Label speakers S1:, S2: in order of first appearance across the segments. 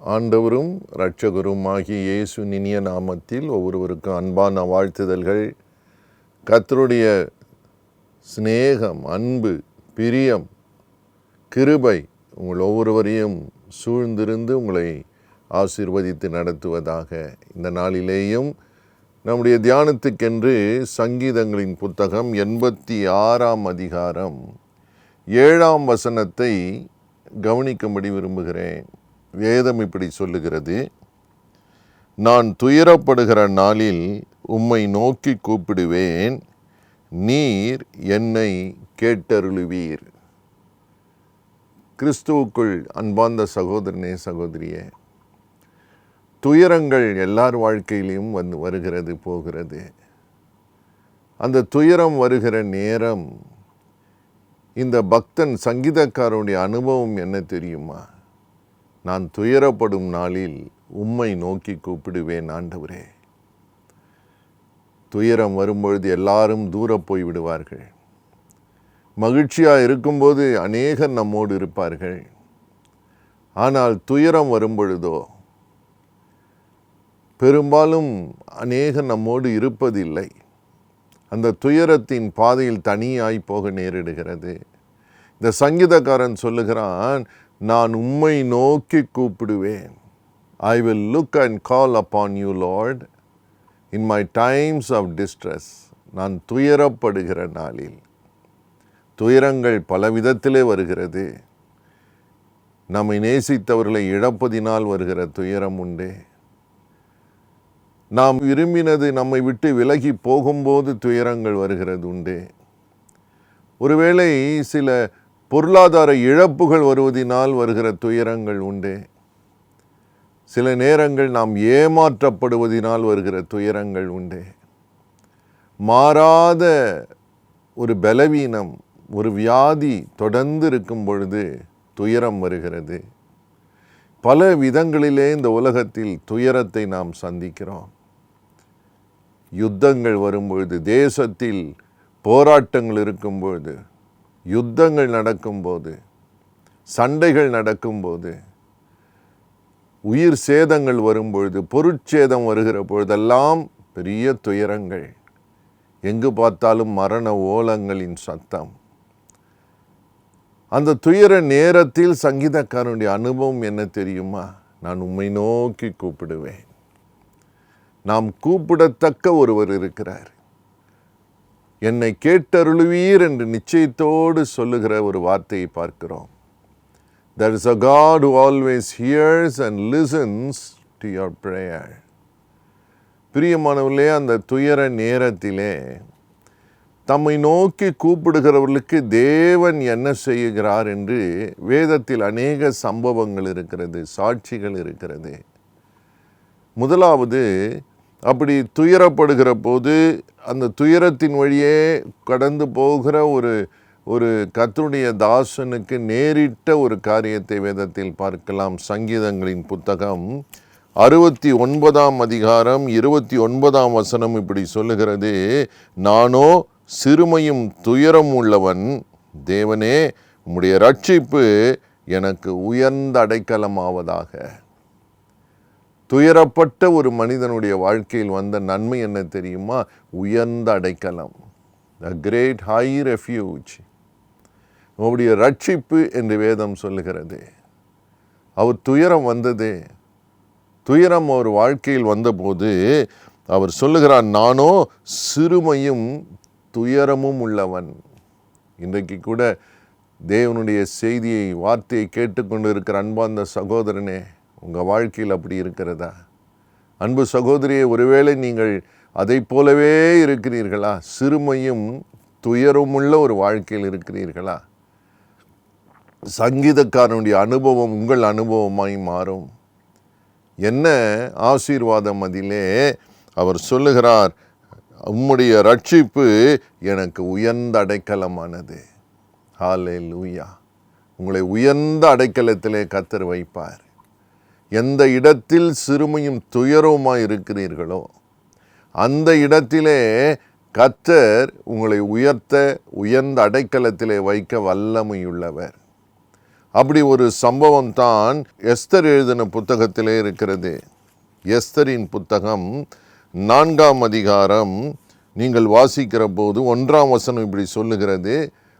S1: ஆண்டவரும் இரட்சகரும் ஆகிய இயேசு இனிய நாமத்தில் ஒவ்வொருவருக்கும் அன்பான வாழ்த்துதல்கள். கர்த்தருடைய சிநேகம், அன்பு, பிரியம், கிருபை உங்கள் ஒவ்வொருவரையும் சூழ்ந்திருந்து உங்களை ஆசீர்வதித்து நடத்துவதாக. இந்த நாளிலேயும் நம்முடைய தியானத்துக்கென்று சங்கீதங்களின் புத்தகம் 86ஆம் அதிகாரம் 7ஆம் வசனத்தை கவனிக்கும்படி விரும்புகிறேன். வேதம் இப்படி சொல்லுகிறது: நான் துயரப்படுகிற நாளில் உம்மை நோக்கி கூப்பிடுவேன், நீர் என்னை கேட்டருளுவீர். கிறிஸ்துவுக்குள் அன்பார்ந்த சகோதரனே, சகோதரியே, துயரங்கள் எல்லார் வாழ்க்கையிலையும் வருகிறது போகிறது. அந்த துயரம் வருகிற நேரம் இந்த பக்தன் சங்கீதக்காரனுடைய அனுபவம் என்ன தெரியுமா? நான் துயரப்படும் நாளில் உம்மை நோக்கி கூப்பிடுவேன் ஆண்டவரே. துயரம் வரும்பொழுது எல்லாரும் தூர போய் விடுவார்கள். மகிழ்ச்சியாக இருக்கும்போது அநேகர் நம்மோடு இருப்பார்கள். ஆனால் துயரம் வரும்பொழுதோ பெரும்பாலும் அநேகர் நம்மோடு இருப்பதில்லை. அந்த துயரத்தின் பாதையில் தனியாய் போக நேரிடுகிறது. இந்த சங்கீதக்காரன் சொல்லுகிறான், நான் உம்மை நோக்கி கூப்பிடுவேன். I will look and call upon you, Lord, in my times of distress. நான் துயரப்படுகிற நாளில். துயரங்கள் பல விதத்திலே வருகிறது. நம்மை நேசித்தவர்களை இழப்பதினால் வருகிற துயரம் உண்டு. நாம் விரும்பினது நம்மை விட்டு விலகி போகும்போது துயரங்கள் வருகிறது உண்டு. ஒருவேளை சில பொருளாதார இழப்புகள் வருவதினால் வருகிற துயரங்கள் உண்டு. சில நேரங்கள் நாம் ஏமாற்றப்படுவதினால் வருகிற துயரங்கள் உண்டு. மாறாத ஒரு பலவீனம், ஒரு வியாதி தொடர்ந்து இருக்கும் பொழுது துயரம் வருகிறது. பல விதங்களிலே இந்த உலகத்தில் துயரத்தை நாம் சந்திக்கிறோம். யுத்தங்கள் வரும்பொழுது, தேசத்தில் போராட்டங்கள் இருக்கும்பொழுது, யுத்தங்கள் நடக்கும்போது, சண்டைகள் நடக்கும்போது, உயிர் சேதங்கள் வரும்பொழுது, பொருட்சேதம் வருகிற பொழுதெல்லாம் பெரிய துயரங்கள். எங்கு பார்த்தாலும் மரண ஓலங்களின் சத்தம். அந்த துயர நேரத்தில் சங்கீதக்காரனுடைய அனுபவம் என்ன தெரியுமா? நான் உம்மை நோக்கி கூப்பிடுவேன். நாம் கூப்பிடத்தக்க ஒருவர் இருக்கிறார். என்னை கேட்டருளுவீர் என்று நிச்சயத்தோடு சொல்லுகிற ஒரு வார்த்தையை பார்க்கிறோம். There is a God who always hears and listens to your prayer. பிரியமானவர்களே, அந்த துயர நேரத்திலே தம்மை நோக்கி கூப்பிடுகிறவர்களுக்கு தேவன் என்ன செய்கிறார் என்று வேதத்தில் அநேக சம்பவங்கள் இருக்கிறது, சாட்சிகள் இருக்கிறது. முதலாவது, அப்படி துயரப்படுகிற போது அந்த துயரத்தின் வழியே கடந்து போகிற ஒரு கர்த்தருடைய தாசனுக்கு நேரிட்ட ஒரு காரியத்தை வேதத்தில் பார்க்கலாம். சங்கீதங்களின் புத்தகம் 69ஆம் அதிகாரம் 29ஆம் வசனம் இப்படி சொல்லுகிறது: நானோ சிறுமையும் துயரம் உள்ளவன், தேவனே உம்முடைய இரட்சிப்பு எனக்கு உயர்ந்த அடைக்கலமாவதாக. துயரப்பட்ட ஒரு மனிதனுடைய வாழ்க்கையில் வந்த நன்மை என்ன தெரியுமா? உயர்ந்த அடைக்கலம், a great high refuge. அவருடைய ரட்சிப்பு என்று வேதம் சொல்லுகிறது. அவர் துயரம் வந்தது. துயரம் அவர் வாழ்க்கையில் வந்தபோது அவர் சொல்லுகிறார், நானோ சிறுமையும் துயரமும் உள்ளவன். இன்றைக்கு கூட தேவனுடைய செய்தியை, வார்த்தையை கேட்டுக்கொண்டு இருக்கிற அன்பார்ந்த சகோதரனே, உங்கள் வாழ்க்கையில் அப்படி இருக்கிறதா? அன்பு சகோதரியே, ஒருவேளை நீங்கள் அதை போலவே இருக்கிறீர்களா? சிறுமையும் துயரமுள்ள ஒரு வாழ்க்கையில் இருக்கிறீர்களா? சங்கீதக்காரனுடைய அனுபவம் உங்கள் அனுபவமாய் மாறும். என்ன ஆசீர்வாதம் அதிலே! அவர் சொல்லுகிறார், உம்முடைய இரட்சிப்பு எனக்கு உயர்ந்த அடைக்கலமானது. ஹல்லேலூயா! உங்களை உயர்ந்த அடைக்கலத்திலே கர்த்தர் வைப்பார். எந்த இடத்தில் சிறுமையும் துயரவுமாய் இருக்கிறீர்களோ அந்த இடத்திலே கர்த்தர் உங்களை உயர்ந்த அடைக்கலத்திலே வைக்க வல்லமையுள்ளவர். அப்படி ஒரு சம்பவம் தான் எஸ்தர் எழுதின புத்தகத்திலே இருக்கிறது. எஸ்தரின் புத்தகம் 4ஆம் அதிகாரம் நீங்கள் வாசிக்கிற போது 1ஆம் வசனம் இப்படி சொல்லுகிறது.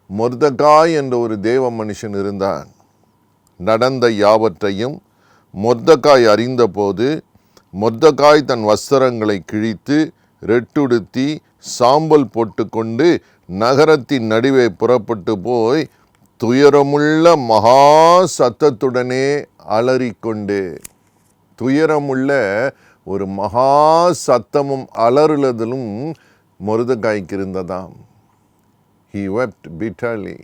S1: மொர்தெகாய் என்ற ஒரு தேவ மனுஷன் இருந்தான். நடந்த யாவற்றையும் மொர்தெகாய் அறிந்தபோது மொர்தெகாய் தன் வஸ்திரங்களை கிழித்து ரெட்டுடுத்தி சாம்பல் போட்டுக்கொண்டு நகரத்தின் நடுவே புறப்பட்டு போய் துயரமுள்ள மகா சத்தத்துடனே அலறிக்கொண்டு, துயரமுள்ள ஒரு மகா சத்தமும் அலறுதலும் மொர்தெகாய்க்கு இருந்ததாம். He wept bitterly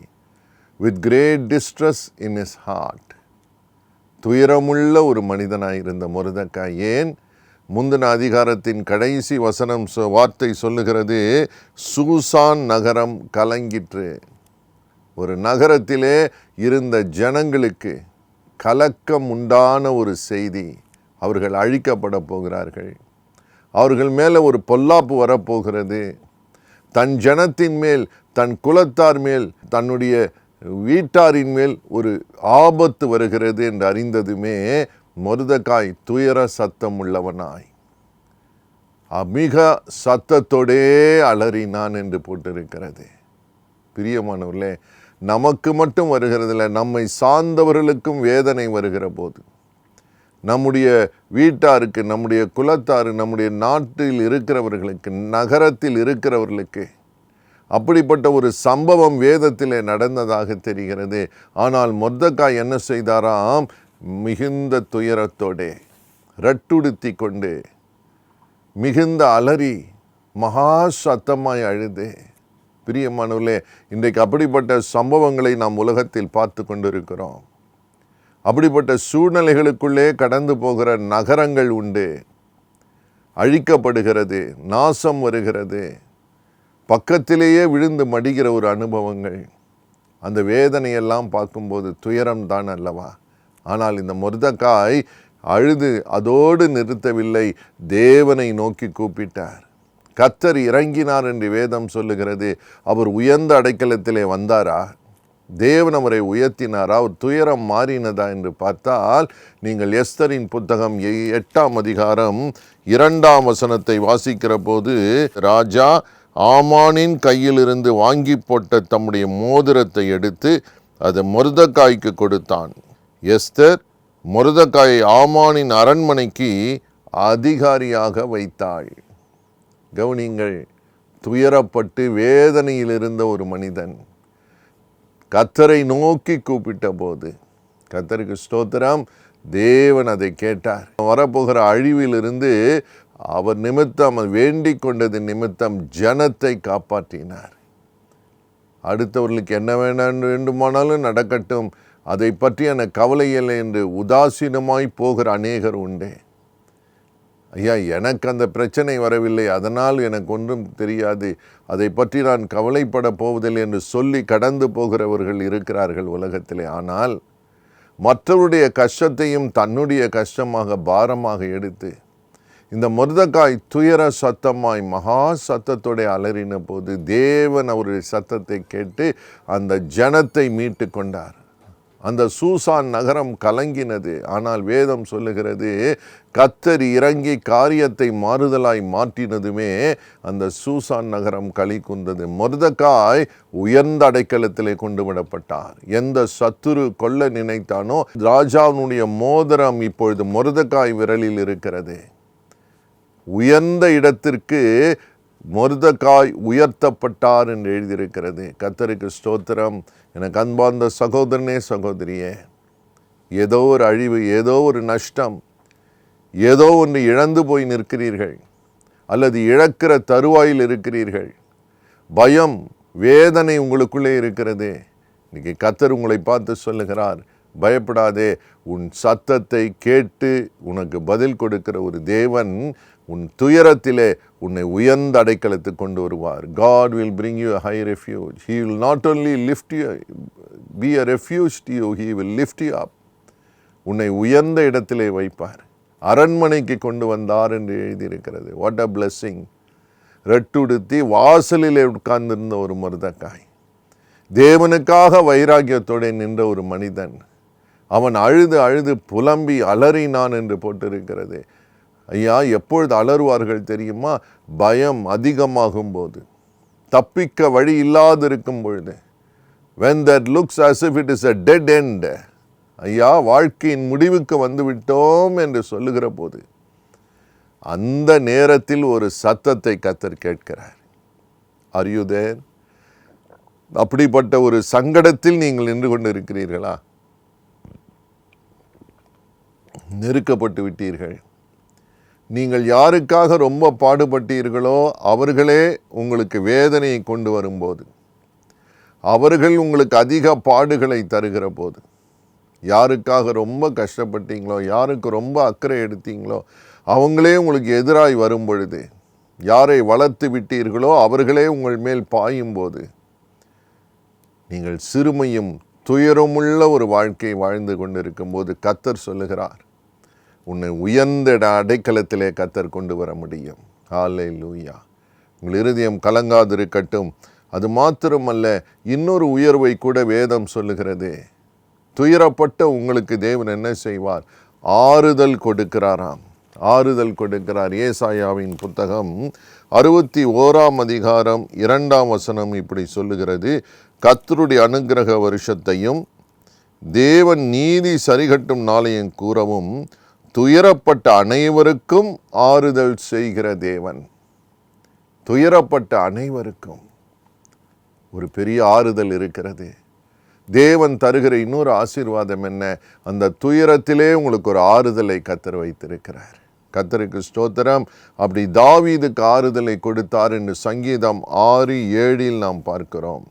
S1: with great distress in his heart. துயரமுள்ள ஒரு மனிதனாயிருந்த மொர்தெகாய். ஏன்? முந்தின அதிகாரத்தின் கடைசி வசனம் வார்த்தை சொல்லுகிறது, சூசான் நகரம் கலங்கிற்று. ஒரு நகரத்திலே இருந்த ஜனங்களுக்கு கலக்கம் உண்டான ஒரு செய்தி. அவர்கள் அழிக்கப்பட போகிறார்கள், அவர்கள் மேலே ஒரு பொல்லாப்பு வரப்போகிறது, தன் ஜனத்தின் மேல், தன் குலத்தார் மேல், தன்னுடைய வீட்டாரின் மேல் ஒரு ஆபத்து வருகிறது என்று அறிந்ததுமே மொர்தெகாய் துயர சத்தம் உள்ளவனாய் மிக சத்தத்தோடே அலறினான் என்று போட்டிருக்கிறது. பிரியமானவர்களே, நமக்கு மட்டும் வருகிறதில்ல, நம்மை சார்ந்தவர்களுக்கும் வேதனை வருகிற போது, நம்முடைய வீட்டாருக்கு, நம்முடைய குலத்தாரு, நம்முடைய நாட்டில் இருக்கிறவர்களுக்கு, நகரத்தில் இருக்கிறவர்களுக்கு அப்படிப்பட்ட ஒரு சம்பவம் வேதத்திலே நடந்ததாக தெரிகிறது. ஆனால் மொர்தெகாய் என்ன செய்தாராம்? மிகுந்த துயரத்தோடே ரட்டுடுத்தி கொண்டு மிகுந்த அலறி மகா சத்தமாய் அழுது. பிரியமானவர்களே, இன்றைக்கு அப்படிப்பட்ட சம்பவங்களை நாம் உலகத்தில் பார்த்து கொண்டிருக்கிறோம். அப்படிப்பட்ட சூழ்நிலைகளுக்குள்ளே கடந்து போகிற நகரங்கள் உண்டு. அழிக்கப்படுகிறது, நாசம் வருகிறது, பக்கத்திலேயே விழுந்து மடிகிற ஒரு அனுபவங்கள். அந்த வேதனையெல்லாம் பார்க்கும்போது துயரம்தான் அல்லவா? ஆனால் இந்த மொர்தெகாய் அழுது அதோடு நிறுத்தவில்லை, தேவனை நோக்கி கூப்பிட்டார். கர்த்தர் இறங்கினார் என்று வேதம் சொல்லுகிறது. அவர் உயர்ந்த அடைக்கலத்திலே வந்தாரா? தேவன் அவரை உயர்த்தினாரா? அவர் துயரம் மாறினதா என்று பார்த்தால், நீங்கள் எஸ்தரின் புத்தகம் 8ஆம் அதிகாரம் 2ஆம் வசனத்தை வாசிக்கிற போது, ராஜா ஆமானின் கையிலிருந்து வாங்கி போட்ட தம்முடைய மோதிரத்தை எடுத்து அதை மொர்தெகாய்க்கு கொடுத்தான். எஸ்தர் மொர்தெகாயை ஆமானின் அரண்மனைக்கு அதிகாரியாக வைத்தாள். கவனிங்கள், துயரப்பட்டு வேதனையில் இருந்த ஒரு மனிதன் கர்த்தரை நோக்கி கூப்பிட்ட போது, கர்த்தருக்கு ஸ்தோத்திரம், தேவன் அதை கேட்டார். வரப்போகிற அழிவிலிருந்து அவர் நிமித்தம், வேண்டிக் கொண்டது நிமித்தம் ஜனத்தை காப்பாற்றினார். அடுத்தவர்களுக்கு என்ன வேண்டுமானாலும் நடக்கட்டும், அதை பற்றி எனக்கு கவலை இல்லை என்று உதாசீனமாய் போகிற அநேகர் உண்டு. ஐயா, எனக்கு அந்த பிரச்சனை வரவில்லை, அதனால் எனக்கு ஒன்றும் தெரியாது, அதை பற்றி நான் கவலைப்பட போவதில்லை என்று சொல்லி கடந்து போகிறவர்கள் இருக்கிறார்கள் உலகத்திலே. ஆனால் மற்றவருடைய கஷ்டத்தையும் தன்னுடைய கஷ்டமாக பாரமாக எடுத்து, இந்த மொர்தெகாய் துயர சத்தமாய் மகா சத்தத்தோட அலறின போது தேவன் அவருடைய சத்தத்தை கேட்டு அந்த ஜனத்தை மீட்டு கொண்டார். அந்த சூசான் நகரம் கலங்கினது. ஆனால் வேதம் சொல்லுகிறது, கர்த்தர் இறங்கி காரியத்தை மாறுதலாய் மாற்றினதுமே அந்த சூசான் நகரம் களி கூர்ந்தது. மொர்தெகாய் உயர்ந்த அடைக்கலத்திலே கொண்டு விடப்பட்டார். எந்த சத்துரு கொல்ல நினைத்தானோ, ராஜாவுடைய மோதிரம் இப்பொழுது மொர்தெகாய் விரலில் இருக்கிறது. உயர்ந்த இடத்திற்கு மொர்தெகாய் உயர்த்தப்பட்டார் என்று எழுதியிருக்கிறது. கர்த்தருக்கு ஸ்தோத்திரம். எனக்கு அன்பார்ந்த சகோதரனே, சகோதரியே, ஏதோ ஒரு அழிவு, ஏதோ ஒரு நஷ்டம், ஏதோ ஒன்று இழந்து போய் நிற்கிறீர்கள், அல்லது இழக்கிற தருவாயில் இருக்கிறீர்கள். பயம், வேதனை உங்களுக்குள்ளே இருக்கிறது. இன்னைக்கு கர்த்தர் உங்களை பார்த்து சொல்லுகிறார், பயப்படாதே, உன் சத்தத்தை கேட்டு உனக்கு பதில் கொடுக்கிற ஒரு தேவன் உன் துயரத்திலே உன்னை உயர்ந்த அடைக்கலத்துக்கு கொண்டு வருவார். God will bring you a high refuge. He will not only lift you, be a refuge to you, He will lift you up. உன்னை உயர்ந்த இடத்திலே வைப்பார். அரண்மனைக்கு கொண்டு வந்தார் என்று எழுதியிருக்கிறது. What a blessing. ரெட்டுடுத்தி வாசலிலே உட்கார்ந்திருந்த ஒரு மொர்தெகாய், தேவனுக்காக வைராக்கியத்தோடு நின்ற ஒரு மனிதன், அவன் அழுது அழுது புலம்பி அலறினான் என்று போட்டிருக்கிறது. ஐயா, எப்பொழுது அலறுவார்கள் தெரியுமா? பயம் அதிகமாகும் போது, தப்பிக்க வழி இல்லாதிருக்கும் பொழுது. when that looks as if it is a dead end, ஐயா வாழ்க்கையின் முடிவுக்கு வந்து விட்டோம் என்று சொல்லுகிற போது, அந்த நேரத்தில் ஒரு சத்தத்தை கர்த்தர் கேட்கிறார். Are you there? அப்படிப்பட்ட ஒரு சங்கடத்தில் நீங்கள் நின்று கொண்டு இருக்கிறீர்களா? நெருக்கப்பட்டு விட்டீர்கள். நீங்கள் யாருக்காக ரொம்ப பாடுபட்டீர்களோ அவர்களே உங்களுக்கு வேதனையை கொண்டு வரும்போது, அவர்கள் உங்களுக்கு அதிக பாடுகளை தருகிற போது, யாருக்காக ரொம்ப கஷ்டப்பட்டீங்களோ, யாருக்கு ரொம்ப அக்கறை எடுத்தீங்களோ அவங்களே உங்களுக்கு எதிராய் வரும் பொழுது, யாரை வளர்த்து விட்டீர்களோ அவர்களே உங்கள் மேல் பாயும் போது, நீங்கள் சிறுமையும் துயரமுள்ள ஒரு வாழ்க்கை வாழ்ந்து கொண்டிருக்கும் போது கர்த்தர் சொல்லுகிறார், உன்னை உயர்ந்த அடைக்கலத்திலே கர்த்தர் கொண்டு வர முடியும். ஹல்லேலூயா. உங்கள் இருதயம் கலங்காதிருக்கட்டும். அது மாத்திரமல்ல, இன்னொரு உயர்வை கூட வேதம் சொல்லுகிறது. துயரப்பட்ட உங்களுக்கு தேவன் என்ன செய்வார்? ஆறுதல் கொடுக்கிறாராம். ஆறுதல் கொடுக்கிறார். ஏசாயாவின் புத்தகம் 61 அதிகாரம் 2 இப்படி சொல்லுகிறது, கர்த்தருடைய அனுக்கிரக வருஷத்தையும் தேவன் நீதி சரிகட்டும் நாளையும் கூறவும் துயரப்பட்ட அனைவருக்கும் ஆறுதல் செய்கிற தேவன். துயரப்பட்ட அனைவருக்கும் ஒரு பெரிய ஆறுதல் இருக்கிறது. தேவன் தருகிற இன்னொரு ஆசீர்வாதம் என்ன? அந்த துயரத்திலே உங்களுக்கு ஒரு ஆறுதலை கர்த்தர் வைத்திருக்கிறார். கர்த்தருக்கு ஸ்தோத்திரம். அப்படி தாவீதுக்கு ஆறுதலை கொடுத்தார் என்று சங்கீதம் 6:7 நாம் பார்க்கிறோம்.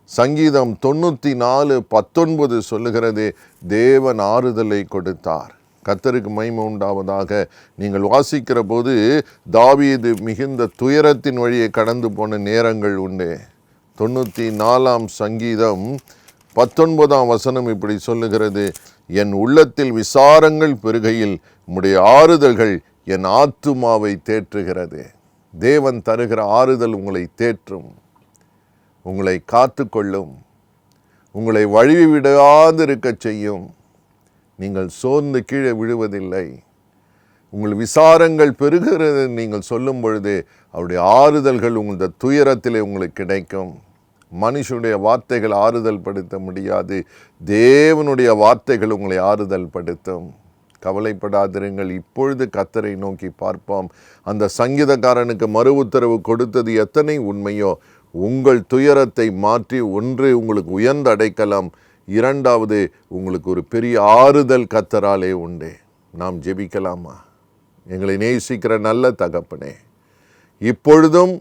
S1: சங்கீதம் 94:19 சொல்லுகிறது, தேவன் ஆறுதலை கொடுத்தார். கர்த்தருக்கு மகிமை உண்டாவதாக. நீங்கள் வாசிக்கிற போது தாவீது மிகுந்த துயரத்தின் வழியை கடந்து போன நேரங்கள் உண்டு. 94 சங்கீதம் 19 இப்படி சொல்லுகிறது, என் உள்ளத்தில் விசாரங்கள் பெருகையில் உம்முடைய ஆறுதல்கள் என் ஆத்துமாவை தேற்றுகிறது. தேவன் தருகிற ஆறுதல் உங்களை தேற்றும், உங்களை காத்து கொள்ளும், உங்களை வழிவிடாதிருக்க செய்யும். நீங்கள் சோர்ந்து கீழே விழுவதில்லை. உங்கள் விசாரங்கள் பெருகிறது நீங்கள் சொல்லும் பொழுது அவருடைய ஆறுதல்கள் உங்கள் துயரத்திலே உங்களுக்கு கிடைக்கும். மனுஷனுடைய வார்த்தைகள் ஆறுதல் படுத்த முடியாது. தேவனுடைய வார்த்தைகள் உங்களை ஆறுதல் படுத்தும். கவலைப்படாதிருங்கள், இப்பொழுது கர்த்தரை நோக்கி பார்ப்போம். அந்த சங்கீதக்காரனுக்கு மறு உத்தரவு கொடுத்தது எத்தனை உண்மையோ, உங்கள் துயரத்தை மாற்றி ஒன்று உங்களுக்கு உயர்ந்த அடைக்கலம், இரண்டாவது உங்களுக்கு ஒரு பெரிய ஆறுதல் கர்த்தராலே உண்டு. நாம் ஜெபிக்கலாமா? எங்களை நேசிக்கிற நல்ல தகப்பனே, இப்பொழுதும்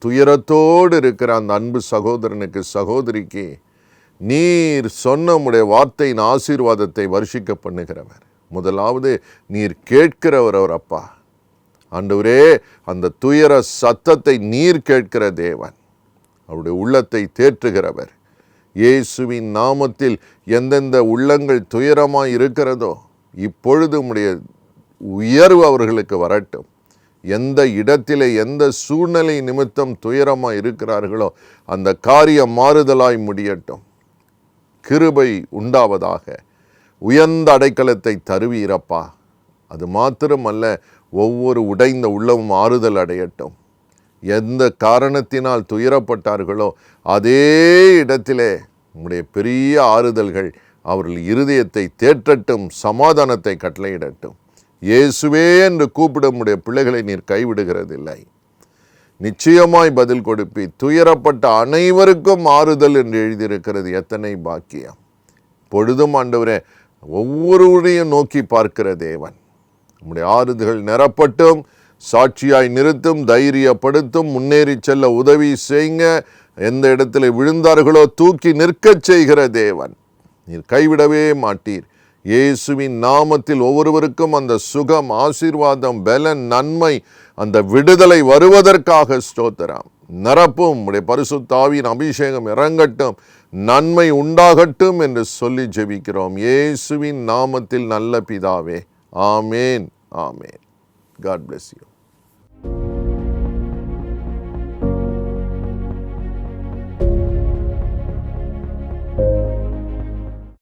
S1: துயரத்தோடு இருக்கிற அந்த அன்பு சகோதரனுக்கு சகோதரிக்கு நீர் சொன்ன உம்முடைய வார்த்தையின் ஆசீர்வாதத்தை வருஷிக்க பண்ணுகிறவர். முதலாவது நீர் கேட்கிறவர் அவர் அப்பா. ஆண்டவரே, அந்த துயர சத்தத்தை நீர் கேட்கிற தேவன், அவருடைய உள்ளத்தை தேற்றுகிறவர். இயேசுவின் நாமத்தில் எந்தெந்த உள்ளங்கள் துயரமாய் இருக்கிறதோ இப்பொழுது உம்முடைய உயர்வு அவர்களுக்கு வரட்டும். எந்த இடத்திலே எந்த சூழ்நிலை நிமித்தம் துயரமாய் இருக்கிறார்களோ அந்த காரியம் மாறுதலாய் முடியட்டும். கிருபை உண்டாவதாக. உயர்ந்த அடைக்கலத்தை தருவீரப்பா. அது மாத்திரமல்ல, ஒவ்வொரு உடைந்த உள்ளமும் ஆறுதல் அடையட்டும். எந்த காரணத்தினால் துயரப்பட்டார்களோ அதே இடத்திலே உம்முடைய பெரிய ஆறுதல்கள் அவர்கள் இருதயத்தை தேற்றட்டும், சமாதானத்தை கட்டளையிடட்டும். இயேசுவே என்று கூப்பிட உம்முடைய பிள்ளைகளை நீர் கைவிடுகிறதில்லை. நிச்சயமாய் பதில் கொடுப்பி. துயரப்பட்ட அனைவருக்கும் ஆறுதல் என்று எழுதியிருக்கிறது. எத்தனை பாக்கியம்! பொழுதும் ஆண்டவரே ஒவ்வொருவரையும் நோக்கி பார்க்கிற தேவன். உம்முடைய ஆறுதல்கள் நிரப்பட்டும், சாட்சியாய் நிறுத்தும், தைரியப்படுத்தும், முன்னேறி செல்ல உதவி செய்யுங்க. எந்த இடத்துல விழுந்தார்களோ தூக்கி நிற்கச் செய்கிற தேவன். நீர் கைவிடவே மாட்டீர். இயேசுவின் நாமத்தில் ஒவ்வொருவருக்கும் அந்த சுகம், ஆசீர்வாதம், பலன், நன்மை, அந்த விடுதலை வருவதற்காக ஸ்தோத்திரம். நிரப்பும். உம்முடைய பரிசுத்த ஆவியின் அபிஷேகம் இறங்கட்டும், நன்மை உண்டாகட்டும் என்று சொல்லி ஜெபிக்கிறோம் இயேசுவின் நாமத்தில் நல்ல பிதாவே. ஆமேன், ஆமேன். God bless you.